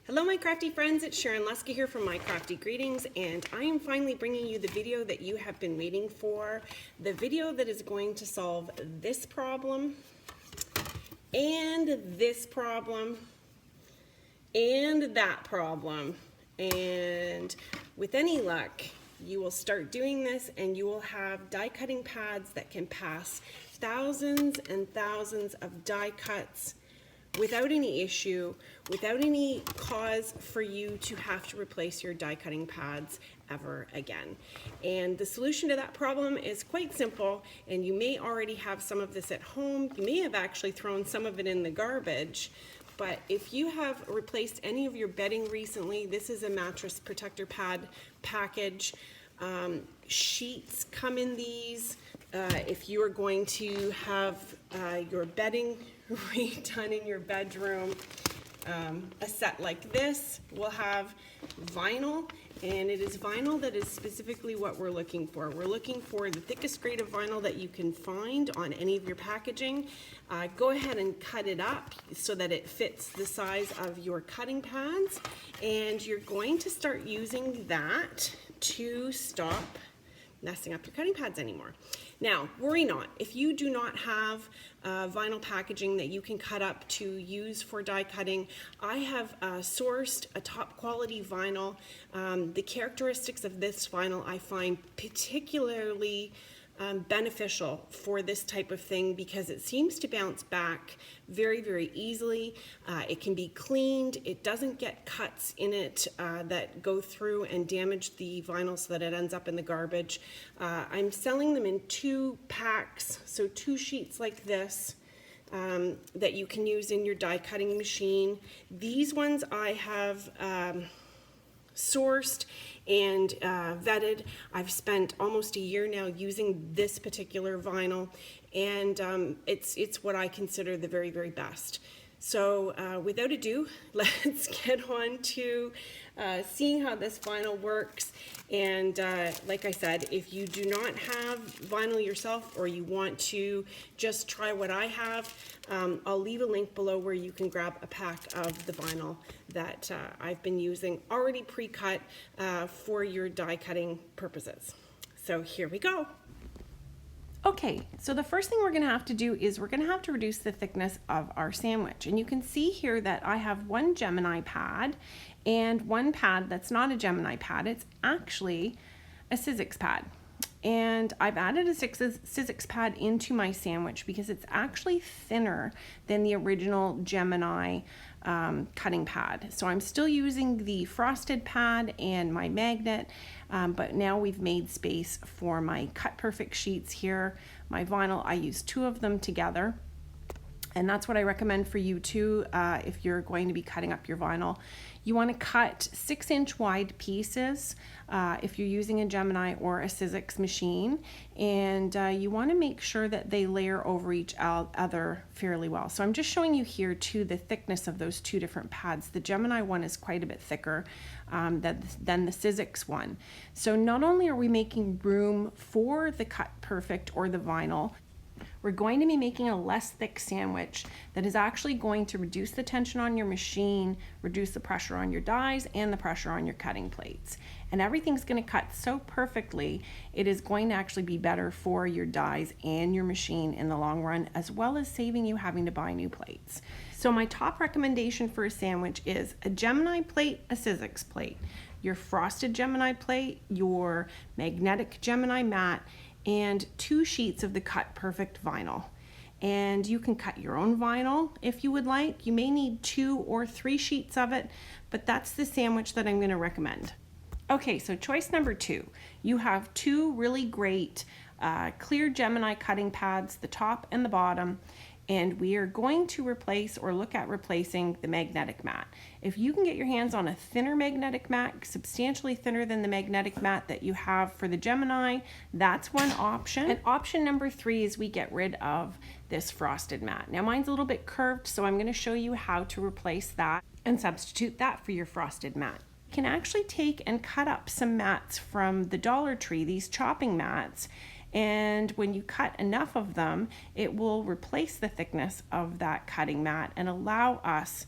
Hello my crafty friends, it's Sharon Leska here from MyCraftyGreetings, and I am finally bringing you the video that you have been waiting for. The video that is going to solve this problem, and this problem, and that problem. And with any luck, you will start doing this and you will have die cutting pads that can pass thousands and thousands of die cuts without any issue, without any cause for you to have to replace your die cutting pads ever again. And the solution to that problem is quite simple, and you may already have some of this at home. You may have actually thrown some of it in the garbage, but if you have replaced any of your bedding recently, this is a mattress protector pad package. Sheets come in these. If you are going to have your bedding redone in your bedroom, a set like this will have vinyl, and it is vinyl that is specifically what we're looking for. We're looking for the thickest grade of vinyl that you can find on any of your packaging. Go ahead and cut it up so that it fits the size of your cutting pads, and you're going to start using that to stop messing up your cutting pads anymore. Now, worry not. If you do not have vinyl packaging that you can cut up to use for die cutting, I have sourced a top quality vinyl. The characteristics of this vinyl I find particularly beneficial for this type of thing because it seems to bounce back very, very easily. It can be cleaned. It doesn't get cuts in it that go through and damage the vinyl so that it ends up in the garbage. I'm selling them in 2 packs, so 2 sheets like this that you can use in your die cutting machine. These ones I have sourced and vetted. I've spent almost a year now using this particular vinyl, and it's what I consider the very, very best. So without ado, let's get on to seeing how this vinyl works. And like I said, if you do not have vinyl yourself, or you want to just try what I have, I'll leave a link below where you can grab a pack of the vinyl that I've been using already pre-cut for your die cutting purposes. So here we go. Okay, so the first thing we're going to have to do is we're going to have to reduce the thickness of our sandwich. And you can see here that I have one Gemini pad and one pad that's not a Gemini pad. It's actually a Sizzix pad. And I've added a Sizzix pad into my sandwich because it's actually thinner than the original Gemini cutting pad. So I'm still using the frosted pad and my magnet, but now we've made space for my Cut Perfect sheets here. My vinyl, I use 2 of them together. And that's what I recommend for you too if you're going to be cutting up your vinyl. You want to cut 6-inch wide pieces if you're using a Gemini or a Sizzix machine, and you want to make sure that they layer over each other fairly well. So I'm just showing you here too the thickness of those 2 different pads. The Gemini one is quite a bit thicker than the Sizzix one. So not only are we making room for the Cut Perfect or the vinyl, we're going to be making a less thick sandwich that is actually going to reduce the tension on your machine, reduce the pressure on your dies and the pressure on your cutting plates. And everything's going to cut so perfectly, it is going to actually be better for your dies and your machine in the long run, as well as saving you having to buy new plates. So my top recommendation for a sandwich is a Gemini plate, a Sizzix plate, your frosted Gemini plate, your magnetic Gemini mat, and 2 sheets of the Cut Perfect vinyl. And you can cut your own vinyl if you would like. You may need 2 or 3 sheets of it, but that's the sandwich that I'm going to recommend. Okay, so choice number 2. You have 2 really great clear Gemini cutting pads, the top and the bottom, and we are going to replace or look at replacing the magnetic mat. If you can get your hands on a thinner magnetic mat, substantially thinner than the magnetic mat that you have for the Gemini, that's one option. And option number 3 is we get rid of this frosted mat. Now mine's a little bit curved, so I'm going to show you how to replace that and substitute that for your frosted mat. You can actually take and cut up some mats from the Dollar Tree, these chopping mats, and when you cut enough of them, it will replace the thickness of that cutting mat and allow us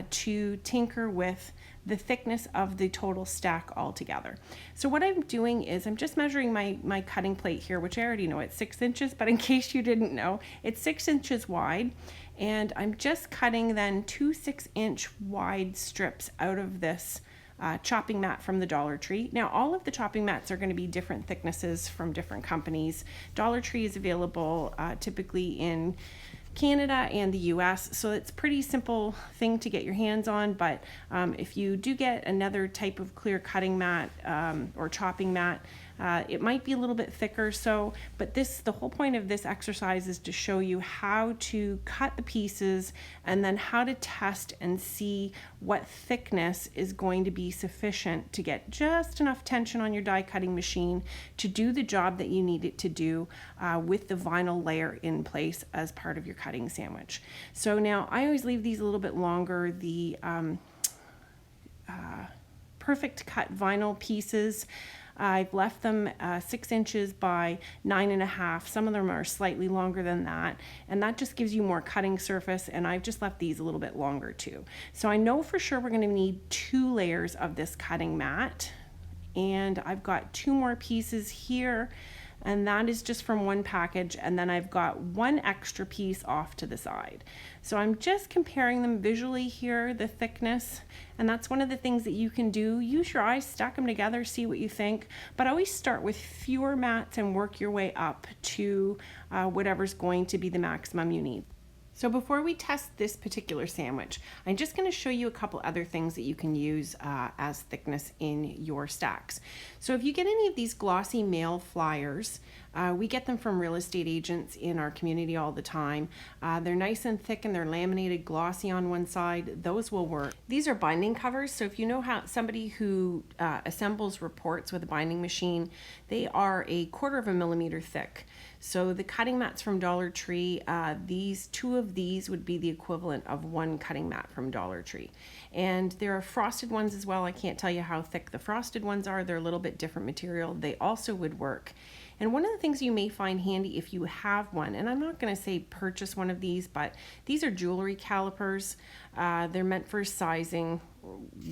to tinker with the thickness of the total stack altogether. So what I'm doing is I'm just measuring my cutting plate here, which I already know it's 6 inches, but in case you didn't know, it's 6 inches wide. And I'm just cutting then 2 6-inch wide strips out of this chopping mat from the Dollar Tree. Now all of the chopping mats are going to be different thicknesses from different companies. Dollar Tree is available typically in Canada and the US, so it's a pretty simple thing to get your hands on, but if you do get another type of clear cutting mat or chopping mat, it might be a little bit thicker. But the whole point of this exercise is to show you how to cut the pieces and then how to test and see what thickness is going to be sufficient to get just enough tension on your die cutting machine to do the job that you need it to do with the vinyl layer in place as part of your cutting sandwich. So now I always leave these a little bit longer. The perfect cut vinyl pieces, I've left them 6 inches by 9.5. Some of them are slightly longer than that, and that just gives you more cutting surface, and I've just left these a little bit longer too. So I know for sure we're going to need 2 layers of this cutting mat, and I've got 2 more pieces here, and that is just from one package, and then I've got 1 extra piece off to the side. So I'm just comparing them visually here, the thickness, and that's one of the things that you can do. Use your eyes, stack them together, see what you think, but always start with fewer mats and work your way up to whatever's going to be the maximum you need. So before we test this particular sandwich, I'm just going to show you a couple other things that you can use as thickness in your stacks. So if you get any of these glossy mail flyers, we get them from real estate agents in our community all the time. They're nice and thick and they're laminated glossy on one side. Those will work. These are binding covers, so if you know how somebody who assembles reports with a binding machine, they are 1/4 millimeter thick. So the cutting mats from Dollar Tree, these 2 of these would be the equivalent of 1 cutting mat from Dollar Tree. And there are frosted ones as well. I can't tell you how thick the frosted ones are. They're a little bit different material. They also would work. And one of the things you may find handy if you have one, and I'm not going to say purchase one of these, but these are jewelry calipers. They're meant for sizing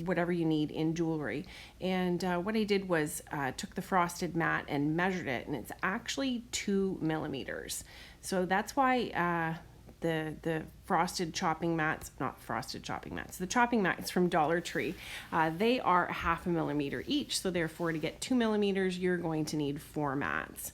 whatever you need in jewelry. And what I did was took the frosted mat and measured it, and it's actually 2 millimeters. So that's why the frosted chopping mats, not frosted chopping mats, the chopping mats from Dollar Tree, they are 1/2 millimeter each. So therefore, to get 2 millimeters, you're going to need 4 mats.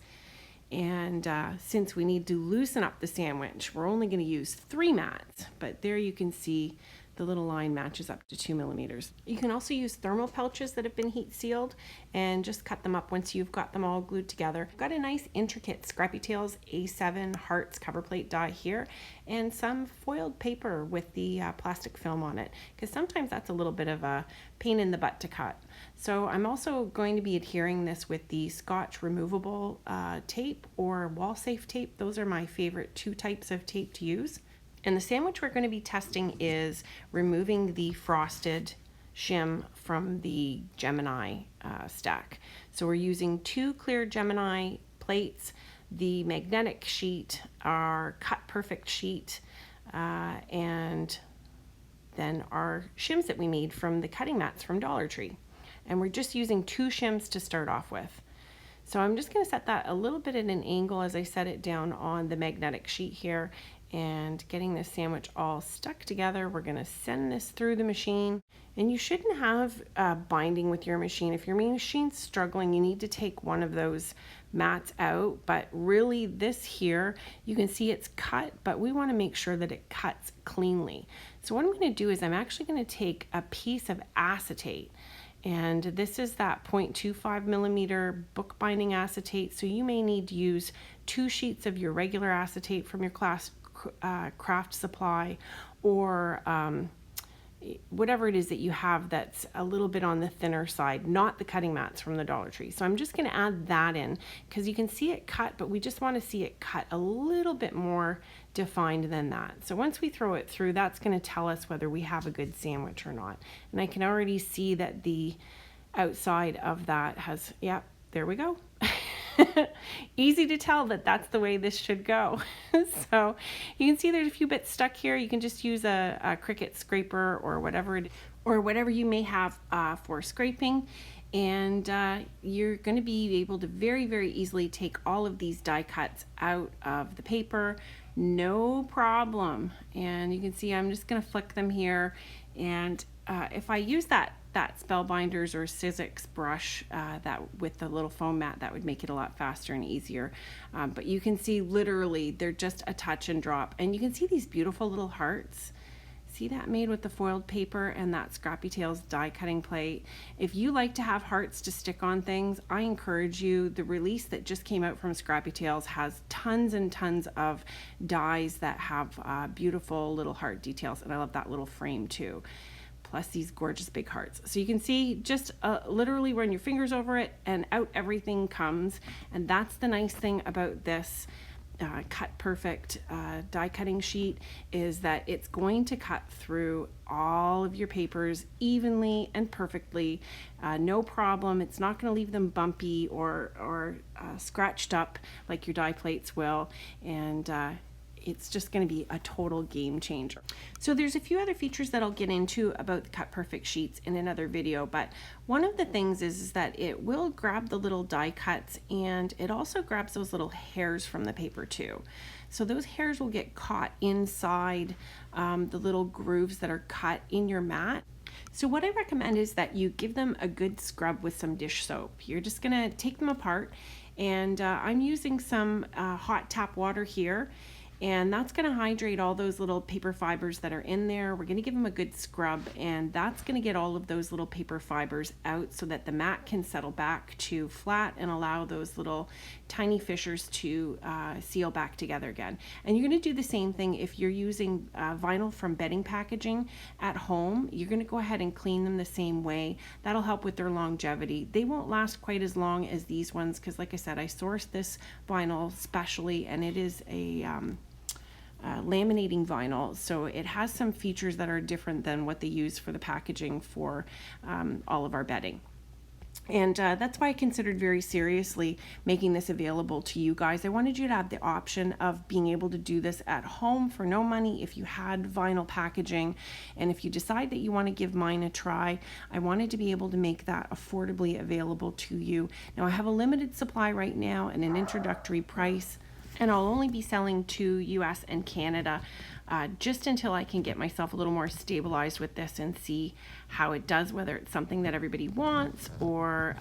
And since we need to loosen up the sandwich, we're only going to use 3 mats. But there you can see the little line matches up to 2 millimeters. You can also use thermal pouches that have been heat sealed and just cut them up once you've got them all glued together. I've got a nice intricate Scrappy Tails A7 Hearts cover plate die here and some foiled paper with the plastic film on it, because sometimes that's a little bit of a pain in the butt to cut. So I'm also going to be adhering this with the Scotch removable tape or wall safe tape. Those are my favorite 2 types of tape to use. And the sandwich we're going to be testing is removing the frosted shim from the Gemini stack. So we're using 2 clear Gemini plates, the magnetic sheet, our cut perfect sheet, and then our shims that we made from the cutting mats from Dollar Tree. And we're just using 2 shims to start off with. So I'm just going to set that a little bit at an angle as I set it down on the magnetic sheet here, and getting this sandwich all stuck together. We're going to send this through the machine, and you shouldn't have binding with your machine. If your machine's struggling, you need to take one of those mats out, but really this here, you can see it's cut, but we want to make sure that it cuts cleanly. So what I'm going to do is I'm actually going to take a piece of acetate, and this is that 0.25 millimeter bookbinding acetate. So you may need to use 2 sheets of your regular acetate from your craft supply, or whatever it is that you have that's a little bit on the thinner side, not the cutting mats from the Dollar Tree. So I'm just going to add that in because you can see it cut, but we just want to see it cut a little bit more defined than that. So once we throw it through, that's going to tell us whether we have a good sandwich or not. And I can already see that the outside of that has, yeah, there we go. Easy to tell that that's the way this should go. So you can see there's a few bits stuck here. You can just use a Cricut scraper or whatever you may have for scraping. And you're going to be able to very, very easily take all of these die cuts out of the paper. No problem. And you can see I'm just going to flick them here. And if I use that Spellbinders or Sizzix brush that with the little foam mat, that would make it a lot faster and easier. But you can see literally they're just a touch and drop. And you can see these beautiful little hearts. See that made with the foiled paper and that Scrappy Tails die cutting plate. If you like to have hearts to stick on things, I encourage you. The release that just came out from Scrappy Tails has tons and tons of dies that have beautiful little heart details, and I love that little frame too. Plus these gorgeous big hearts. So you can see just literally run your fingers over it and out everything comes. And that's the nice thing about this Cut Perfect die cutting sheet, is that it's going to cut through all of your papers evenly and perfectly, no problem. It's not going to leave them bumpy or scratched up like your die plates will, and it's just going to be a total game changer. So there's a few other features that I'll get into about the Cut Perfect sheets in another video, but one of the things is that it will grab the little die cuts, and it also grabs those little hairs from the paper too. So those hairs will get caught inside the little grooves that are cut in your mat. So what I recommend is that you give them a good scrub with some dish soap. You're just gonna take them apart, and I'm using some hot tap water here. And that's going to hydrate all those little paper fibers that are in there. We're going to give them a good scrub, and that's going to get all of those little paper fibers out so that the mat can settle back to flat and allow those little tiny fissures to seal back together again. And you're going to do the same thing if you're using vinyl from bedding packaging at home. You're going to go ahead and clean them the same way. That'll help with their longevity. They won't last quite as long as these ones because, like I said, I sourced this vinyl specially, and it is a laminating vinyl, so it has some features that are different than what they use for the packaging for all of our bedding. And that's why I considered very seriously making this available to you guys. I wanted you to have the option of being able to do this at home for no money if you had vinyl packaging. And if you decide that you want to give mine a try, I wanted to be able to make that affordably available to you. Now I have a limited supply right now and an introductory price, and I'll only be selling to US and Canada just until I can get myself a little more stabilized with this and see how it does, whether it's something that everybody wants or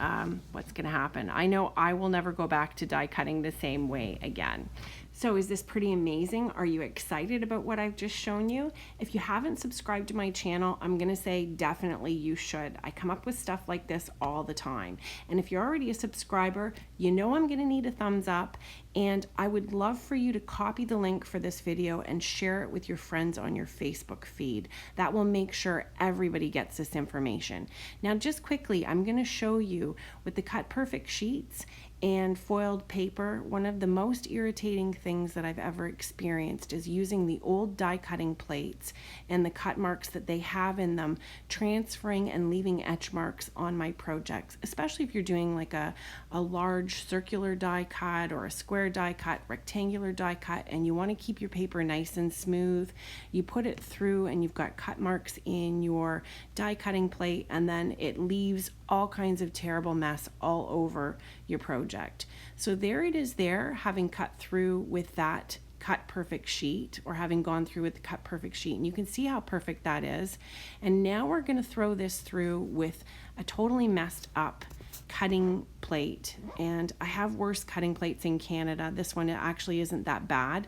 what's going to happen. I know I will never go back to die cutting the same way again. So is this pretty amazing? Are you excited about what I've just shown you? If you haven't subscribed to my channel, I'm gonna say definitely you should. I come up with stuff like this all the time. And if you're already a subscriber, you know I'm gonna need a thumbs up, and I would love for you to copy the link for this video and share it with your friends on your Facebook feed. That will make sure everybody gets this information. Now just quickly, I'm gonna show you with the Cut Perfect sheets and foiled paper, one of the most irritating things that I've ever experienced is using the old die cutting plates and the cut marks that they have in them, transferring and leaving etch marks on my projects, especially if you're doing like a large circular die cut or a square die cut, rectangular die cut, and you want to keep your paper nice and smooth. You put it through and you've got cut marks in your die cutting plate, and then it leaves all kinds of terrible mess all over your project. So there it is there, having cut through with that Cut Perfect sheet, or having gone through with the Cut Perfect sheet, and you can see how perfect that is. And now we're going to throw this through with a totally messed up cutting plate, and I have worse cutting plates in Canada. This one actually isn't that bad,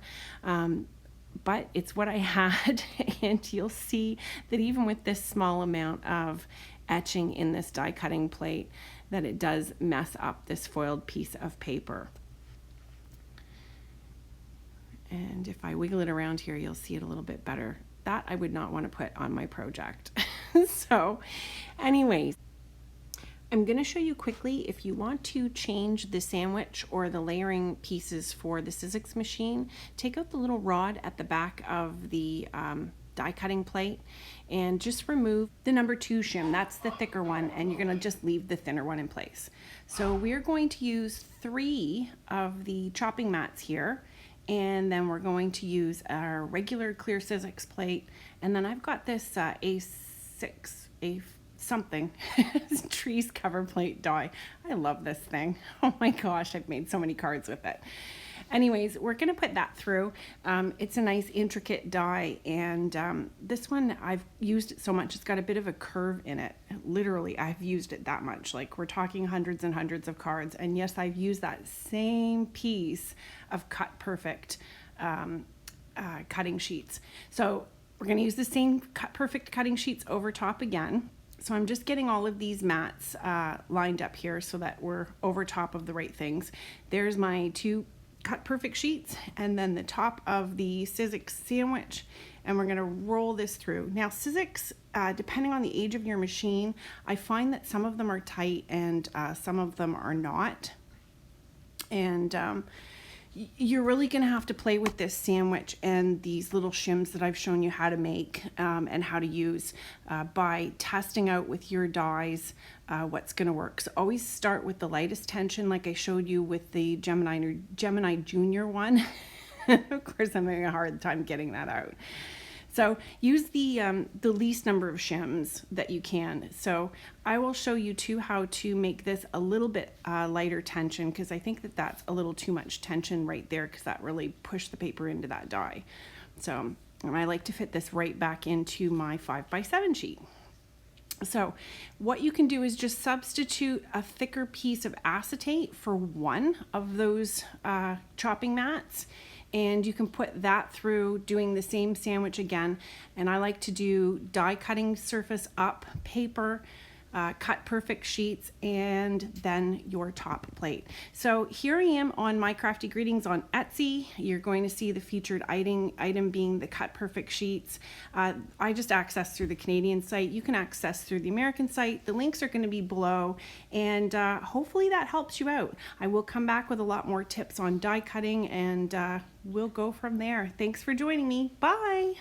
but it's what I had, and you'll see that even with this small amount of etching in this die cutting plate, that it does mess up this foiled piece of paper. And if I wiggle it around here, you'll see it a little bit better. That I would not want to put on my project. So anyways, I'm going to show you quickly, if you want to change the sandwich or the layering pieces for the Sizzix machine, take out the little rod at the back of the die cutting plate and just remove the number 2 shim. That's the thicker one, and you're going to just leave the thinner one in place. So we're going to use 3 of the chopping mats here, and then we're going to use our regular clear Sizzix plate, and then I've got this A6 something trees cover plate die. I love this thing. Oh my gosh, I've made so many cards with it. Anyways, we're going to put that through. It's a nice intricate die, and this one I've used it so much it's got a bit of a curve in it. Literally, I've used it that much. Like, we're talking hundreds and hundreds of cards, and yes, I've used that same piece of Cut Perfect cutting sheets. So we're going to use the same Cut Perfect cutting sheets over top again. So I'm just getting all of these mats lined up here so that we're over top of the right things. There's my 2 Cut Perfect sheets, and then the top of the Sizzix sandwich, and we're going to roll this through. Now Sizzix, depending on the age of your machine, I find that some of them are tight and some of them are not, and you're really going to have to play with this sandwich and these little shims that I've shown you how to make and how to use by testing out with your dies what's going to work. So always start with the lightest tension, like I showed you with the Gemini Junior one. Of course, I'm having a hard time getting that out. So use the least number of shims that you can. So I will show you too how to make this a little bit lighter tension, because I think that that's a little too much tension right there, because that really pushed the paper into that die. So I like to fit this right back into my 5x7 sheet. So what you can do is just substitute a thicker piece of acetate for one of those chopping mats, and you can put that through doing the same sandwich again. And I like to do die cutting surface up paper, Cut Perfect sheets, and then your top plate. So here I am on MyCraftyGreetings on Etsy. You're going to see the featured item being the Cut Perfect sheets. I just accessed through the Canadian site. You can access through the American site. The links are going to be below, and hopefully that helps you out. I will come back with a lot more tips on die cutting, and we'll go from there. Thanks for joining me. Bye.